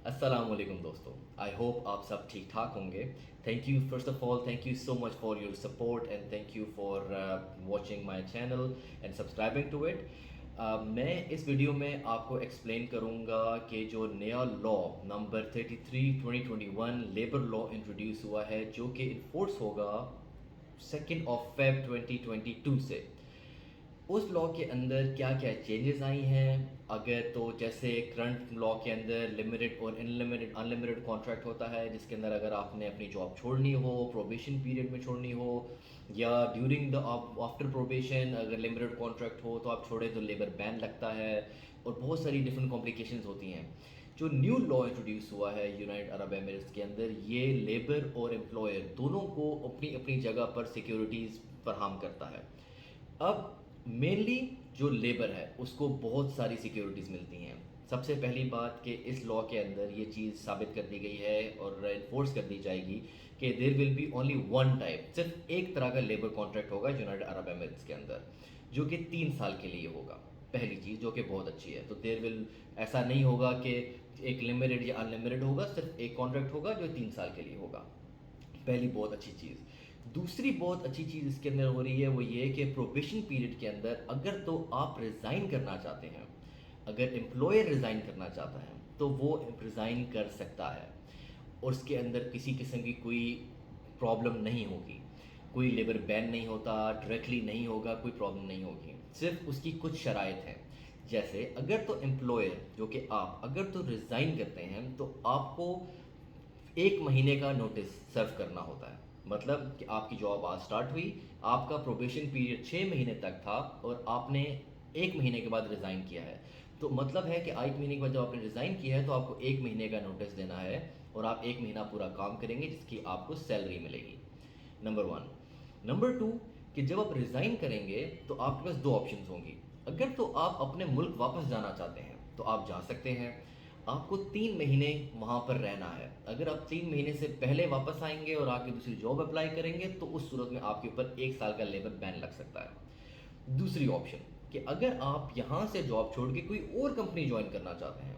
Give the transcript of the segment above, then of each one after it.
अस्सलाम वालेकुम दोस्तों। आई होप आप सब ठीक ठाक होंगे। Thank you first of all, thank you so much for your support and thank you for watching my channel and subscribing to it. मैं इस वीडियो में आपको एक्सप्लेन करूंगा कि जो नया law number 33/2021 labour law introduce हुआ है, जो कि इन्फोर्स होगा 2 Feb 2022 से, उस लॉ के अंदर क्या क्या चेंजेस आई हैं। अगर तो जैसे करंट लॉ के अंदर लिमिटेड और अनलिमिटेड कॉन्ट्रैक्ट होता है, जिसके अंदर अगर आपने अपनी जॉब छोड़नी हो, प्रोबेशन पीरियड में छोड़नी हो, या ड्यूरिंग द आफ्टर प्रोबेशन अगर लिमिटेड कॉन्ट्रैक्ट हो तो आप छोड़े तो लेबर बैन लगता है, और बहुत सारी डिफरेंट कॉम्प्लिकेशंस होती हैं। जो न्यू लॉ इंट्रोड्यूस हुआ है यूनाइटेड अरब एमिरेट्स के अंदर, ये लेबर और एम्प्लॉयर दोनों को अपनी अपनी जगह पर सिक्योरिटीज़ फराहम करता है। अब मेनली जो लेबर है उसको बहुत सारी सिक्योरिटीज़ मिलती हैं। सबसे पहली बात कि इस लॉ के अंदर ये चीज़ साबित कर दी गई है और इन्फोर्स कर दी जाएगी कि there will be only one type, सिर्फ एक तरह का लेबर कॉन्ट्रैक्ट होगा यूनाइटेड अरब एमिरेट्स के अंदर, जो कि 3 साल के लिए होगा। पहली चीज़ जो कि बहुत अच्छी है, तो देयर विल ऐसा नहीं होगा कि एक लिमिटेड या अनलिमिटेड होगा, सिर्फ एक कॉन्ट्रैक्ट होगा जो 3 साल के लिए होगा। पहली बहुत अच्छी चीज़। दूसरी बहुत अच्छी चीज़ इसके अंदर हो रही है वो ये कि प्रोबेशन पीरियड के अंदर अगर तो आप रिज़ाइन करना चाहते हैं, अगर एम्प्लॉयर रिज़ाइन करना चाहता है तो वो रिज़ाइन कर सकता है, और उसके अंदर किसी किस्म की कोई प्रॉब्लम नहीं होगी, कोई लेबर बैन नहीं होता, डायरेक्टली नहीं होगा, कोई प्रॉब्लम नहीं होगी। सिर्फ उसकी कुछ शराइत हैं, जैसे अगर तो एम्प्लॉयर जो कि आप अगर तो रिज़ाइन करते हैं तो आपको 1 महीने का नोटिस सर्व करना होता है। मतलब कि आपकी जॉब आज स्टार्ट हुई, आपका प्रोबेशन पीरियड 6 महीने तक था और आपने 1 महीने के बाद रिज़ाइन किया है, तो मतलब है कि 1 महीने के बाद जब आपने रिज़ाइन किया है तो आपको 1 महीने का नोटिस देना है, और आप 1 महीना पूरा काम करेंगे जिसकी आपको सैलरी मिलेगी। Number one. नंबर टू, कि जब आप रिज़ाइन करेंगे तो आपके पास दो ऑप्शंस होंगी। अगर तो आप अपने मुल्क वापस जाना चाहते हैं तो आप जा सकते हैं। आपको 3 महीने वहाँ पर रहना है। अगर आप 3 महीने से पहले वापस आएंगे और आके दूसरी जॉब अप्लाई करेंगे तो उस सूरत में आपके ऊपर 1 साल का लेबर बैन लग सकता है। दूसरी ऑप्शन, कि अगर आप यहाँ से जॉब छोड़ के कोई और कंपनी ज्वाइन करना चाहते हैं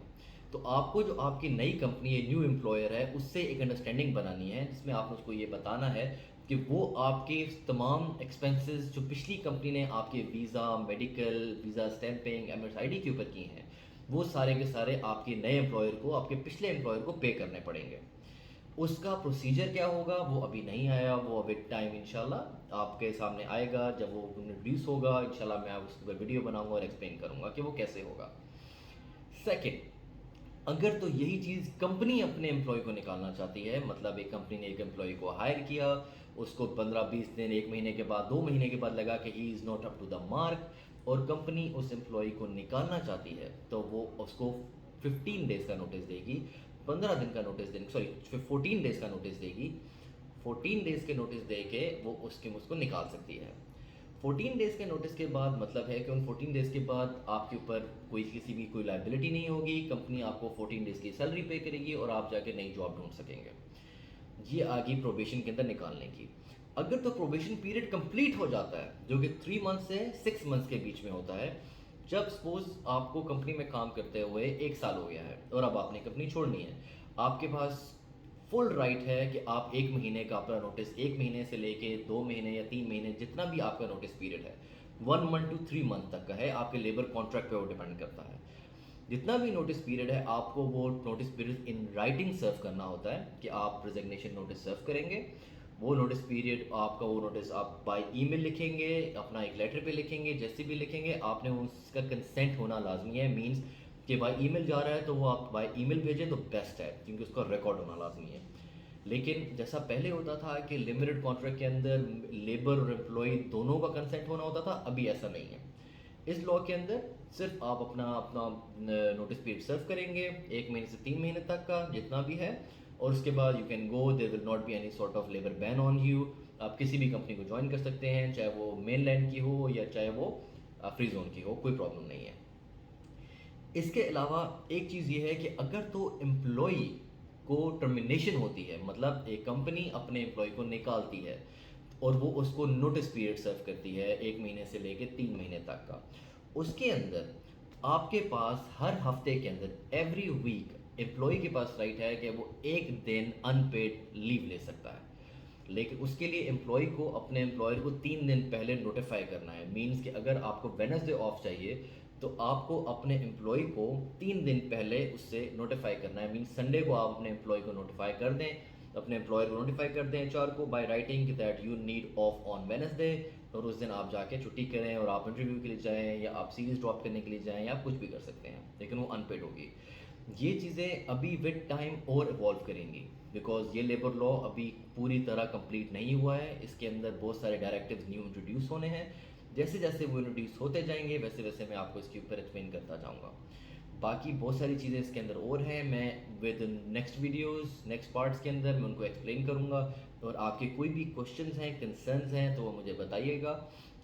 तो आपको जो आपकी नई कंपनी है, न्यू एम्प्लॉयर है, उससे एक अंडरस्टैंडिंग बनानी है, जिसमें आपने उसको ये बताना है कि वो आपके तमाम एक्सपेंसेस जो पिछली कंपनी ने आपके visa, medical, visa stamping, MS ID के ऊपर किए हैं, वो सारे के सारे आपके नए एम्प्लॉयर को, आपके पिछले एम्प्लॉयर को पे करने पड़ेंगे। उसका प्रोसीजर क्या होगा वो अभी नहीं आया, वो अभी टाइम इंशाल्लाह आपके सामने आएगा। जब वो इंट्रोड्यूस होगा इंशाल्लाह मैं उसके ऊपर वीडियो बनाऊंगा और एक्सप्लेन करूंगा कि वो कैसे होगा। सेकंड, अगर तो यही चीज़ कंपनी अपने एम्प्लॉय को निकालना चाहती है, मतलब एक कंपनी ने एक एम्प्लॉय को हायर किया, उसको 15-20 दिन, 1 महीने के बाद, 2 महीने के बाद लगा कि he is not up to the mark, और कंपनी उस एम्प्लॉय को निकालना चाहती है, तो वो उसको 15 डेज़ का नोटिस देगी, 15 दिन का नोटिस देगी, सॉरी 14 डेज़ का नोटिस देगी। 14 डेज़ के नोटिस दे के वो उसको निकाल सकती है। 14 डेज़ के नोटिस के बाद मतलब है कि उन 14 डेज़ के बाद आपके ऊपर कोई किसी भी कोई लाइबिलिटी नहीं होगी, कंपनी आपको 14 डेज़ की सैलरी पे करेगी और आप जाके नई जॉब ढूंढ सकेंगे। ये आ गई प्रोबेशन के अंदर निकालने की। अगर तो प्रोबेशन पीरियड कंप्लीट हो जाता है, जो कि 3 मंथ से 6 मंथ्स के बीच में होता है, जब सपोज आपको कंपनी में काम करते हुए 1 साल हो गया है और अब आपने कंपनी छोड़नी है, आपके पास फुल राइट है कि आप 1 महीने का अपना नोटिस, 1 महीने से लेके 2 महीने या 3 महीने, जितना भी आपका नोटिस पीरियड है, 1 मंथ टू 3 मंथ तक का है, आपके लेबर कॉन्ट्रैक्ट पे वो डिपेंड करता है। जितना भी नोटिस पीरियड है आपको वो नोटिस पीरियड इन राइटिंग सर्व करना होता है, कि आप रिजिग्नेशन नोटिस सर्व करेंगे। वो नोटिस पीरियड आपका, वो नोटिस आप बाय ईमेल लिखेंगे, अपना एक लेटर पे लिखेंगे, जैसे भी लिखेंगे आपने उसका कंसेंट होना लाजमी है। मीन्स कि बाय ईमेल जा रहा है तो वो आप बाय ईमेल भेजें तो बेस्ट है, क्योंकि उसका रिकॉर्ड होना लाजमी है। लेकिन जैसा पहले होता था कि लिमिटेड कॉन्ट्रैक्ट के अंदर लेबर और एम्प्लॉय दोनों का कंसेंट होना होता था, अभी ऐसा नहीं है। इस लॉ के अंदर सिर्फ आप अपना अपना नोटिस पीरियड सर्व करेंगे, 1 महीने से 3 महीने तक का जितना भी है, और उसके बाद you can go, there will not be any sort of labour ban on you. आप किसी भी कंपनी को ज्वाइन कर सकते हैं, चाहे वो मेन लैंड की हो या चाहे वो फ्री जोन की हो, कोई प्रॉब्लम नहीं है। इसके अलावा एक चीज़ ये है कि अगर तो एम्प्लॉय को टर्मिनेशन होती है, मतलब एक कंपनी अपने एम्प्लॉय को निकालती है और वो उसको नोटिस पीरियड सर्व करती है 1 महीने से लेकर 3 महीने तक का, उसके अंदर आपके पास हर हफ्ते के अंदर एवरी वीक एम्प्लॉय के पास राइट है कि वो एक दिन अनपेड लीव ले सकता है, लेकिन उसके लिए एम्प्लॉय को अपने एम्प्लॉयर को 3 दिन पहले नोटिफाई करना है। मीन्स कि अगर आपको वेडनेसडे ऑफ चाहिए तो आपको अपने एम्प्लॉय को 3 दिन पहले उससे नोटिफाई करना है। मीन्स संडे को आप अपने एम्प्लॉय को नोटिफाई कर दें, अपने एम्प्लॉयर को नोटिफाई कर दें एचआर को by writing that you need of on Wednesday, और उस दिन आप जाके छुट्टी करें और आप इंटरव्यू के लिए जाएँ या आप सीरीज ड्रॉप करने के लिए जाएँ या आप कुछ भी कर सकते हैं, लेकिन वो अनपेड होगी। ये चीज़ें अभी विद टाइम और इवॉल्व करेंगी, बिकॉज ये लेबर लॉ अभी पूरी तरह कंप्लीट नहीं हुआ है। इसके अंदर बहुत सारे डायरेक्टिव्स न्यू इंट्रोड्यूस होने हैं। जैसे जैसे वो इंट्रोड्यूस होते जाएंगे वैसे वैसे मैं आपको इसके ऊपर एक्सप्लेन करता जाऊँगा। बाकी बहुत सारी चीज़ें इसके अंदर और हैं, मैं with next videos next parts के अंदर मैं उनको एक्सप्लेन करूँगा। और आपके कोई भी क्वेश्चंस हैं, कंसर्न्स हैं, तो वो मुझे बताइएगा।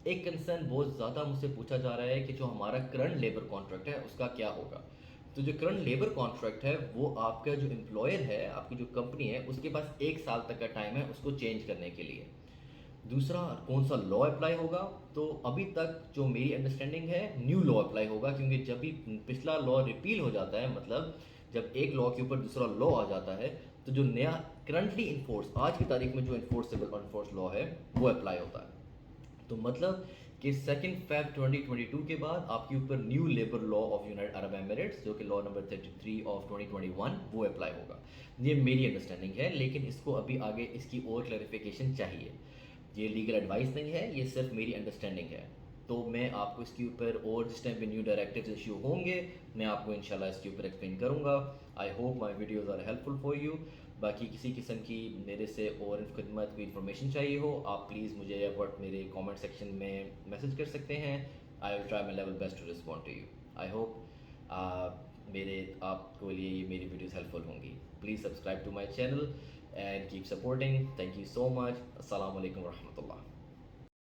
एक कंसर्न बहुत ज़्यादा मुझसे पूछा जा रहा है कि जो हमारा करंट लेबर कॉन्ट्रैक्ट है उसका क्या होगा। तो जो करंट लेबर कॉन्ट्रैक्ट है वो आपका जो एम्प्लॉयर है, आपकी जो कंपनी है, उसके पास 1 साल तक का टाइम है उसको चेंज करने के लिए। दूसरा, कौन सा लॉ अप्लाई होगा, तो अभी तक जो मेरी अंडरस्टैंडिंग है न्यू लॉ अप्लाई होगा, क्योंकि जब भी पिछला लॉ रिपील हो जाता है, मतलब जब एक लॉ के ऊपर दूसरा लॉ आ जाता है, तो जो नया करंटली इन्फोर्स आज की तारीख में जो इन्फोर्सेबल अनफोर्स लॉ है वो अप्लाई होता है। तो मतलब कि 2 Feb 2022 के बाद आपके ऊपर new labour law of United Arab Emirates, जो कि लॉ नंबर 33 ऑफ 2021, वो अप्लाई होगा। ये मेरी अंडरस्टैंडिंग है, लेकिन इसको अभी आगे इसकी और क्लैरिफिकेशन चाहिए। ये लीगल एडवाइस नहीं है, ये सिर्फ मेरी अंडरस्टैंडिंग है। तो मैं आपको इसके ऊपर और जिस टाइम पे न्यू डायरेक्टिव्स इशू होंगे मैं आपको इंशाल्लाह इसके ऊपर एक्सप्लेन करूँगा। I hope my videos are helpful for you. बाकी किसी किस्म की मेरे से और खिदमत कोई इन्फॉर्मेशन चाहिए हो, आप प्लीज़ मुझे मेरे कमेंट सेक्शन में मैसेज कर सकते हैं। I will try my level best to respond to you. I hope मेरे आपको लिए ये मेरी वीडियोज़ हेल्पफुल होंगी। Please subscribe to my channel and keep supporting. Thank you so much. Assalamu alaikum warahmatullah.